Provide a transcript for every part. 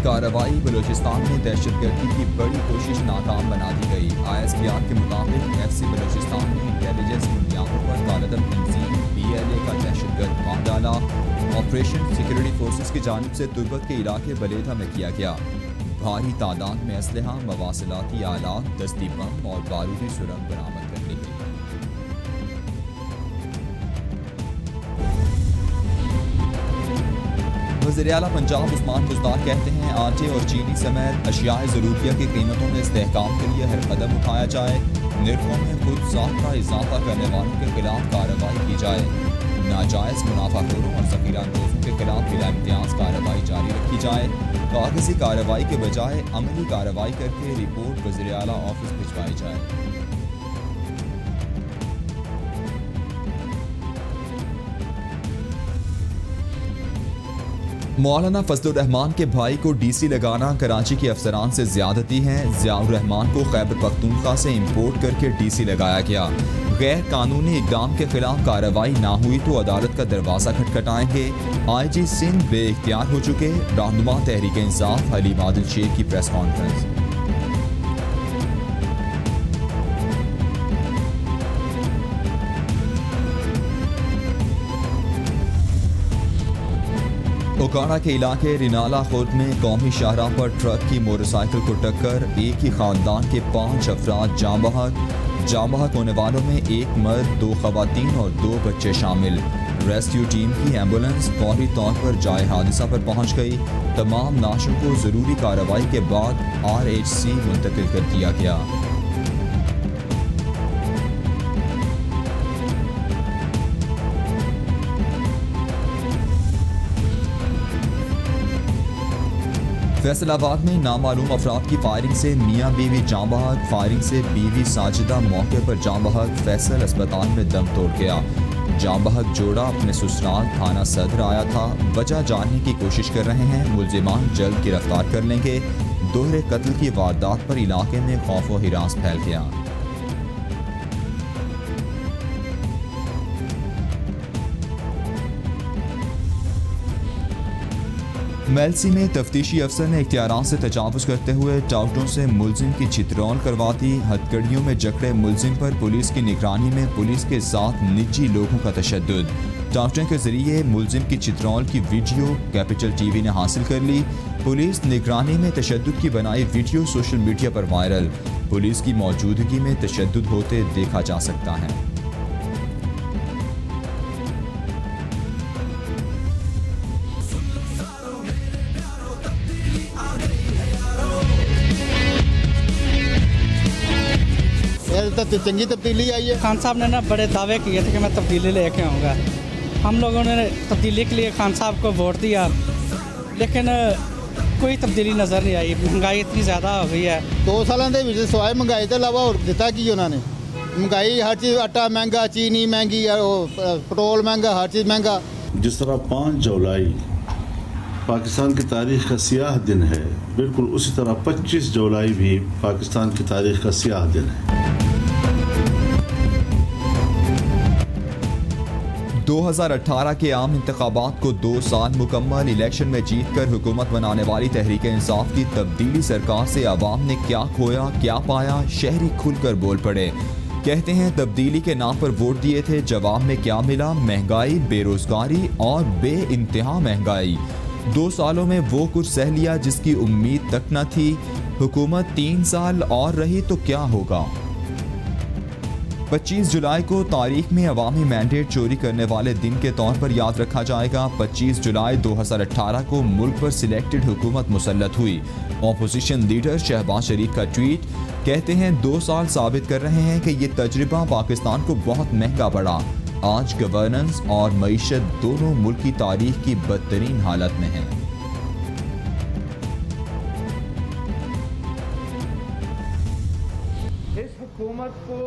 कार्रवाई बलूचिस्तान में दहशतगर्दी की बड़ी कोशिश नाकाम बना दी गई। ISPR के मुताबिक FC बलूचिस्तान में इंटेलिजेंस बुनियादों पर तालिबान तंजीम BLA का दहशतगर्द मार डाला। ऑपरेशन सिक्योरिटी फोर्सेस की जानिब से तुर्बत के इलाके बलेधा में किया गया। भारी तादाद में असलहा, मवासिलाती आलात, दस्ती बम और बारूदी सुरंग बरामद कर ली गई। वज़ीर-ए-आला पंजाब उस्मान बुज़दार कहते हैं आटे और चीनी समेत अशियाए ज़रूरिया की कीमतों में इस्तेहकाम के लिए हर कदम उठाया जाए। निर्खों में खुद साख्ता इजाफा करने वालों के खिलाफ कार्रवाई की जाए। नाजायज़ मुनाफाखोरों और ज़ख़ीराअंदोज़ों के खिलाफ बिला इम्तियाज़ कार्रवाई जारी रखी जाए। कागज़ी कार्रवाई के बजाय अमली कार्रवाई करके रिपोर्ट वज़ीर-ए-आला ऑफिस भिजवाई जाए। मौलाना फजलुर रहमान के भाई को DC लगाना कराची के अफसरान से ज्यादती है। ज़ियाउर रहमान को खैबर पख्तूनख्वा से इंपोर्ट करके DC लगाया गया। गैर कानूनी इक़दाम के खिलाफ कार्रवाई ना हुई तो अदालत का दरवाज़ा खटखटाएंगे। IG सिंध बेइख्तियार हो चुके। रहनुमा तहरीक इंसाफ हलीम आदिल शेख की प्रेस कॉन्फ्रेंस। ओकाड़ा के इलाके रिनाला खुर्द में कौमी शाहराह पर ट्रक की मोटरसाइकिल को टक्कर। एक ही खानदान के 5 अफराद जाँ बहक होने वालों में एक मर्द, 2 खवातीन और 2 बच्चे शामिल। रेस्क्यू टीम की एम्बुलेंस फौरी तौर पर जाए हादसा पर पहुंच गई। तमाम लाशों को जरूरी कार्रवाई के बाद RHC मुंतकिल कर दिया गया। फैसलाबाद में नामालूम अफराद की फायरिंग से मियाँ बीवी जाँ बहक, फायरिंग से बीवी साजिदा मौके पर जाँ बहक, फैसल अस्पताल में दम तोड़ गया। जाँ बहक जोड़ा अपने ससुराल थाना सदर आया था। वजह जानने की कोशिश कर रहे हैं। मुल्जिमान जल्द गिरफ्तार कर लेंगे। दोहरे कत्ल की वारदात पर इलाके में खौफ व हिरास फैल गया। मेलसी में तफ्तीशी अफसर ने इख्तियारात से तजावुज़ करते हुए टाउटों से मुलजिम की चित्रौल करवा दी। हथकड़ियों में जकड़े मुलजिम पर पुलिस की निगरानी में पुलिस के साथ निजी लोगों का तशद्दुद। टाउटों के जरिए मुलजिम की चित्रौल की वीडियो कैपिटल TV ने हासिल कर ली। पुलिस निगरानी में तशद्दुद की बनाई वीडियो सोशल मीडिया पर वायरल। पुलिस की मौजूदगी में तशद्दुद होते देखा जा सकता है। तो चंगी तब्दीली आई है। खान साहब ने ना बड़े दावे किए थे कि मैं तब्दीली लेके आऊँगा। हम लोगों ने तब्दीली के लिए खान साहब को वोट दिया, लेकिन कोई तब्दीली नज़र नहीं आई। महंगाई इतनी ज़्यादा हो गई है। 2 सालों के सवाए महंगाई के अलावा और दिता की उन्होंने। महंगाई हर चीज़, आटा महंगा, चीनी महंगी, पेट्रोल महंगा, हर चीज़ महंगा। जिस तरह 5 जुलाई पाकिस्तान की तारीख़ का सियाह दिन है, बिल्कुल उसी तरह 25 जुलाई भी पाकिस्तान की तारीख़ का सियाह दिन है। 2018 के आम इंतखाबात को 2 साल मुकम्मल। इलेक्शन में जीत कर हुकूमत बनाने वाली तहरीक इंसाफ की तब्दीली सरकार से आवाम ने क्या खोया क्या पाया, शहरी खुलकर बोल पड़े। कहते हैं तब्दीली के नाम पर वोट दिए थे, जवाब में क्या मिला? महंगाई, बेरोजगारी और बेइंतहा महंगाई। 2 सालों में वो कुछ सह लिया जिसकी उम्मीद तक न थी। हुकूमत 3 साल और रही तो क्या होगा? 25 जुलाई को तारीख में अवामी मैंडेट चोरी करने वाले दिन के तौर पर याद रखा जाएगा। 25 जुलाई 2018 को मुल्क पर सिलेक्टेड हुकूमत मुसल्लत हुई। ऑपोजिशन लीडर शहबाज शरीफ का ट्वीट, कहते हैं 2 साल साबित कर रहे हैं कि ये तजर्बा पाकिस्तान को बहुत महंगा पड़ा। आज गवर्नेंस और मईशत दोनों मुल्क की तारीख की बदतरीन हालत में हैं। इस हुकूमत को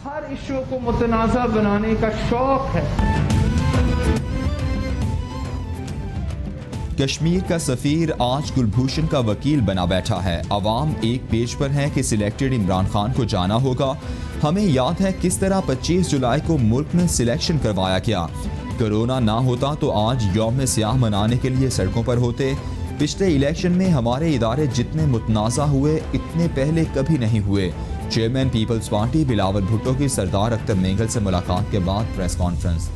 हर इशू को मुतनाज़ा बनाने का शौक है। कश्मीर का सफीर आज कुलभूषण का वकील बना बैठा है। अवाम एक पेज पर है कि सिलेक्टेड इमरान खान को जाना होगा। हमें याद है किस तरह 25 जुलाई को मुल्क में सिलेक्शन करवाया गया। कोरोना ना होता तो आज यौम सियाह मनाने के लिए सड़कों पर होते। पिछले इलेक्शन में हमारे इदारे जितने मुतनाज़ा हुए इतने पहले कभी नहीं हुए। Chairman peoples party Bilawal Bhutto की सरदार अख्तर मेंगल से मुलाकात के बाद प्रेस कॉन्फ्रेंस।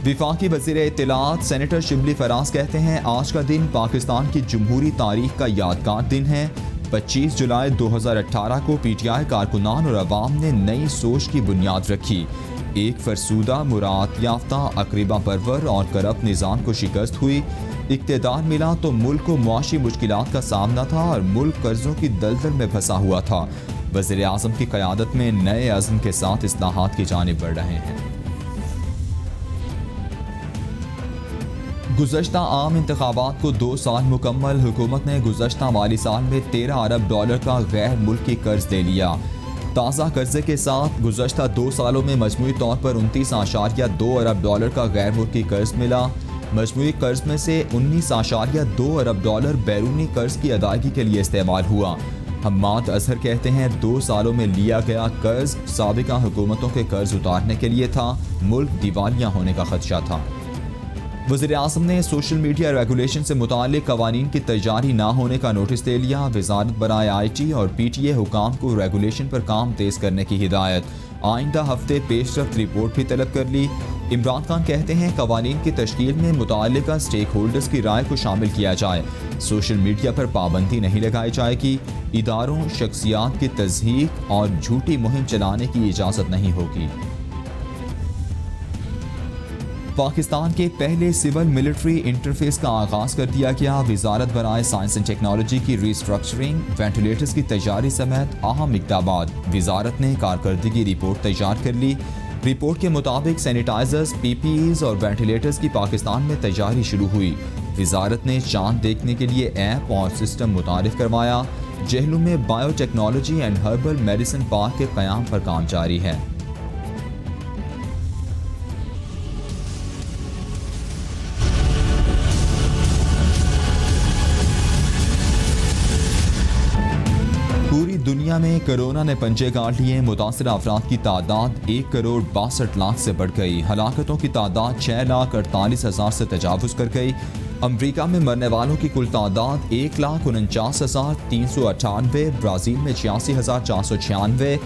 विफाकी वज़ीर इत्तलात सेनेटर शिबली फराज कहते हैं आज का दिन पाकिस्तान की जमहूरी तारीख का यादगार दिन है। 25 जुलाई 2018 को पीटीआई कारकुनान और अवाम ने नई सोच की बुनियाद रखी। एक फरसूदा, मुराद याफ्ता, अकरीबा परवर और करप्ट निज़ाम को शिकस्त हुई। इक़्तिदार मिला तो मुल्क को मुआशी मुश्किलात का सामना था और मुल्क कर्जों की दलदल में फंसा हुआ था। वज़ीर आज़म की क़यादत में नए अज़्म के साथ इस्लाहात की जानिब बढ़ रहे हैं। गुज़श्ता आम इंतखाबात को 2 साल मुकम्मल। हुकूमत ने गुज़श्ता माली साल में $13 अरब का गैर मुल्की कर्ज ले लिया। ताज़ा कर्जे के साथ गुज़श्ता 2 सालों में मजमूई तौर पर 29.2 अरब का गैर मुल्की कर्ज मिला। मजमूई कर्ज में से 19.2 अरब बैरूनी कर्ज की अदायगी के लिए इस्तेमाल हुआ। हम्माद अजहर कहते हैं 2 सालों में लिया गया कर्ज साबिका हुकूमतों के कर्ज उतारने के लिए था, मुल्क दिवालिया होने का खदशा था। वज़ीर आज़म ने सोशल मीडिया रेगुलेशन से मुताल्लिक़ कवानीन की तैयारी ना होने का नोटिस दे लिया। वज़ारत बराए IT और PTA हुकाम को रेगुलेशन पर काम तेज़ करने की हिदायत। आइंदा हफ्ते पेशरफ्त रिपोर्ट भी तलब कर ली। इमरान खान कहते हैं कवानीन की तश्कील में मुताल्लिका स्टेक होल्डर्स की राय को शामिल किया जाए। सोशल मीडिया पर पाबंदी नहीं लगाई जाएगी। इदारों, शख्सियात की तज़हीक और झूठी मुहिम चलाने की इजाज़त नहीं होगी। पाकिस्तान के पहले सिविल मिलिट्री इंटरफेस का आगाज़ कर दिया गया। वज़ारत बराए साइंस एंड टेक्नोलॉजी की रीस्ट्रक्चरिंग, वेंटिलेटर्स की तैयारी समेत अहम इक़दामात। वज़ारत ने कारकर्दगी रिपोर्ट तैयार कर ली। रिपोर्ट के मुताबिक सैनिटाइजर्स, PPEs और वेंटिलेटर्स की पाकिस्तान में तैयारी शुरू हुई। वज़ारत ने चांद देखने के लिए ऐप और सिस्टम मुतारिफ करवाया। जहलू में biotechnology and herbal medicine park के क़याम पर काम जारी है। पूरी दुनिया में कोरोना ने पंजे गाड़ लिए। मुतासरा अफराद की तादाद 1,62,00,000 से बढ़ गई। हलाकतों की तादाद 6,48,000 से तजावुज़ कर गई। अमरीका में मरने वालों की कुल तादाद 1,49,398, ब्राज़ील में 86,496,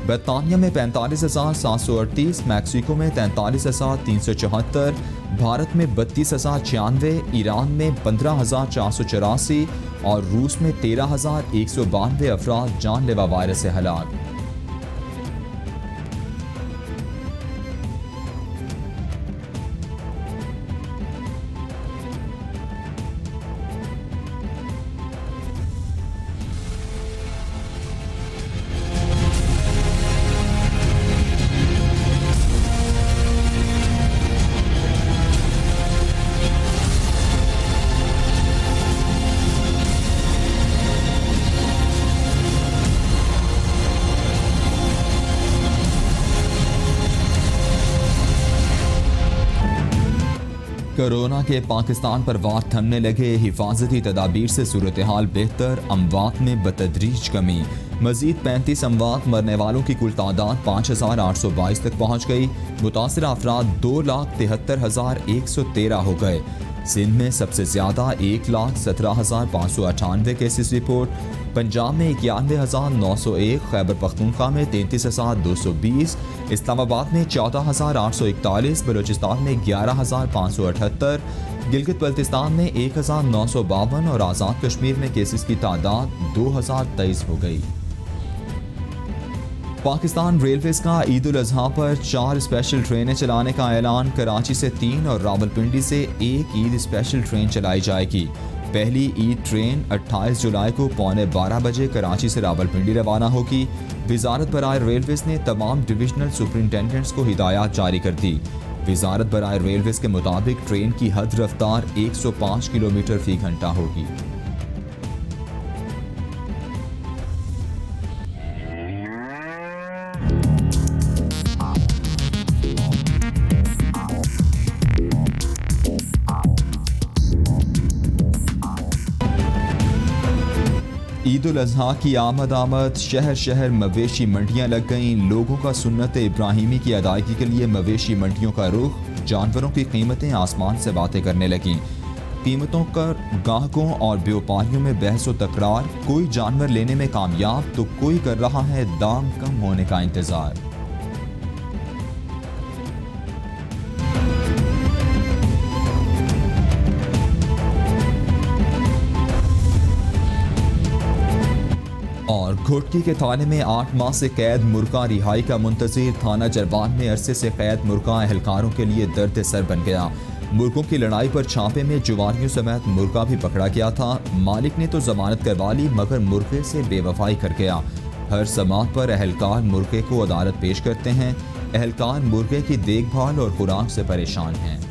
बरतानिया में 45,738, मैक्सिको में 43,374, भारत में 32,096, ईरान में 15,484 और रूस में 13,192 अफराद जानलेवा वायरस से हलाक। कोरोना के पाकिस्तान पर वार थमने लगे। हिफाजती तदाबीर से सूरत हाल बेहतर। अमवात में बतदरीज कमी। मजीद 35 अमवात। मरने वालों की कुल तादाद 5,822 तक पहुँच गई। मुतासरा अफराद 2,73,113 हो गए। सिंध में सबसे ज़्यादा 1,17,598 केसेस रिपोर्ट। पंजाब में 91,901, खैबर पख्तूनख्वा में 33,220, इस्लामाबाद में 14,841, बलूचिस्तान में 11,578, गिलगित बल्तिस्तान में 1,952 और आज़ाद कश्मीर में केसेस की तादाद 2,023 हो गई। पाकिस्तान रेलवेज़ का ईद उल अज़हा पर 4 स्पेशल ट्रेनें चलाने का ऐलान। कराची से 3 और रावलपिंडी से 1 ईद स्पेशल ट्रेन चलाई जाएगी। पहली ईद ट्रेन 28 जुलाई को 11:15 बजे कराची से रावलपिंडी रवाना होगी। वज़ारत बराए रेलवेज़ ने तमाम डिविजनल सुपरिटेंडेंट्स को हिदायत जारी कर दी। वज़ारत बराए रेलवेज़ के मुताबिक ट्रेन की हद रफ्तार 105 किलोमीटर फ़ी घंटा होगी। ईद उल अज़हा की आमद शहर शहर मवेशी मंडियाँ लग गईं। लोगों का सुन्नत इब्राहिमी की अदायगी के लिए मवेशी मंडियों का रुख। जानवरों की कीमतें आसमान से बातें करने लगीं। कीमतों पर ग्राहकों और व्यापारियों में बहस व तकरार। कोई जानवर लेने में कामयाब तो कोई कर रहा है दाम कम होने का इंतजार। और घोटकी के थाने में 8 माह से कैद मुर्गा रिहाई का मुंतजिर। थाना जरबान में अरसे से कैद मुर्गा एहलकारों के लिए दर्द सर बन गया। मुर्गों की लड़ाई पर छापे में जुवारियों समेत मुर्गा भी पकड़ा गया था। मालिक ने तो जमानत करवा ली मगर मुर्गे से बेवफाई कर गया। हर समात पर एहलकार मुर्गे को अदालत पेश करते हैं। एहलकार मुर्गे की देखभाल और खुराक से परेशान हैं।